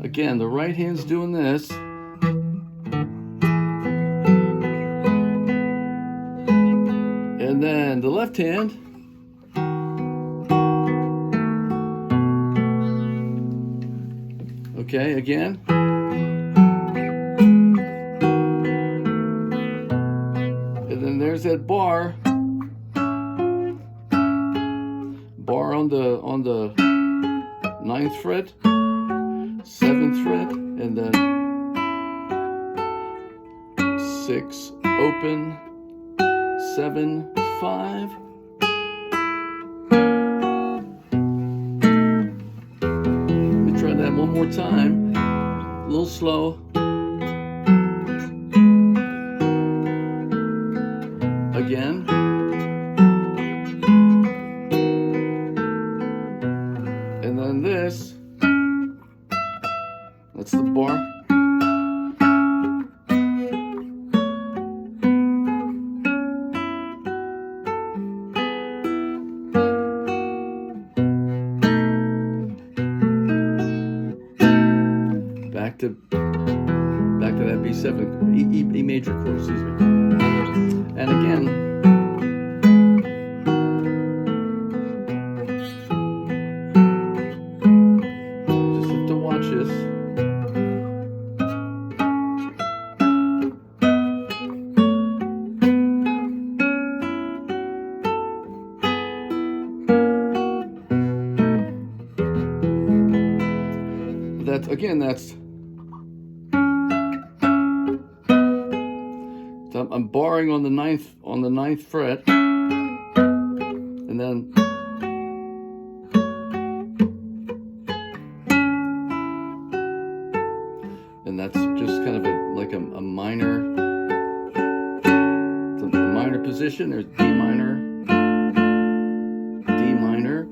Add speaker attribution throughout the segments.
Speaker 1: Again, the right hand's doing this. And then the left hand okay, again. And then there's that bar on the 9th fret, 7th fret, and then 6 open, 7 5. Let me try that one more time. A little slow. Again. And then this, that's the bar. Back to that B7, E major chord, excuse me. And again, just have to watch this. That's I'm barring on the ninth fret, and then that's just kind of like a minor, it's a minor position. There's D minor, D minor,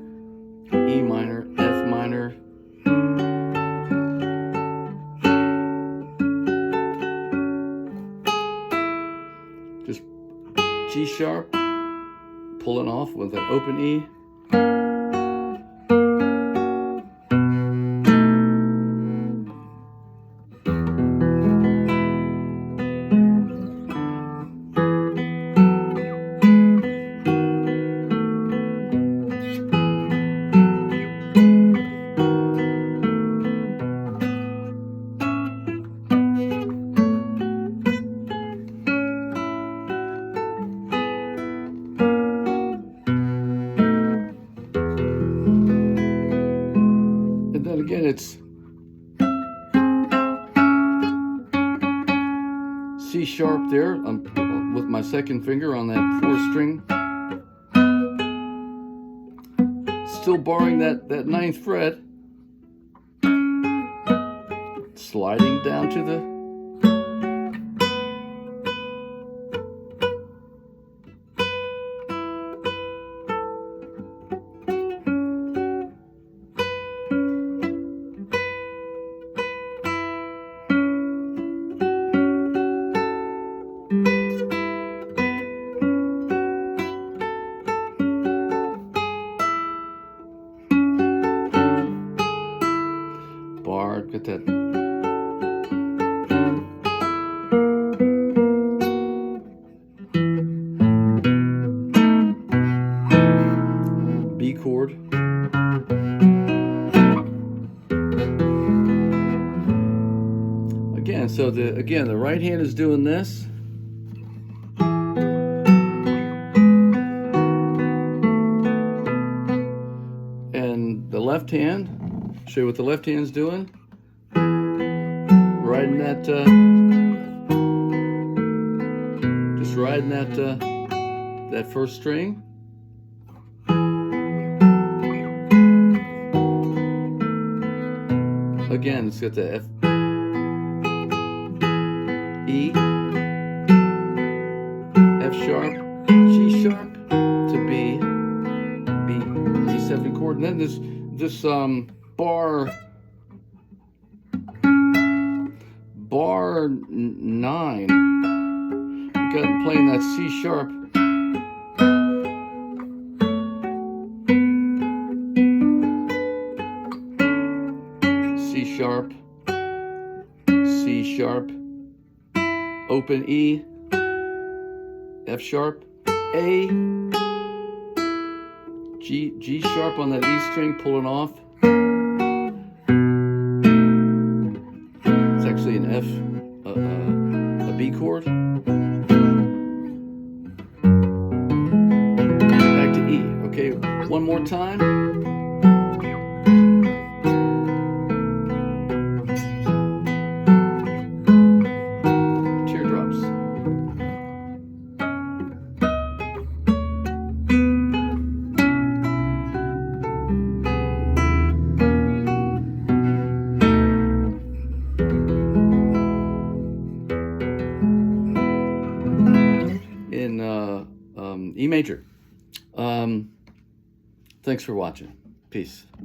Speaker 1: E minor, F minor. Just G sharp, pulling off with an open E. Again, it's C sharp there. I'm with my second finger on that 4th string, still barring that 9th fret, sliding down to the bar, get that B chord. Again, so the right hand is doing this. And the left hand, show you what the left hand's doing. Riding that, just riding that 1st string. Again, it's got the F, E, F sharp, G sharp to B7 chord, and then this bar 9. Got playing that C sharp. C sharp, C sharp, open E, F sharp, A, G sharp on that E string, pull it off. It's actually an F, a B chord. Back to E. Okay, one more time. Teardrops. In E major. Thanks for watching. Peace.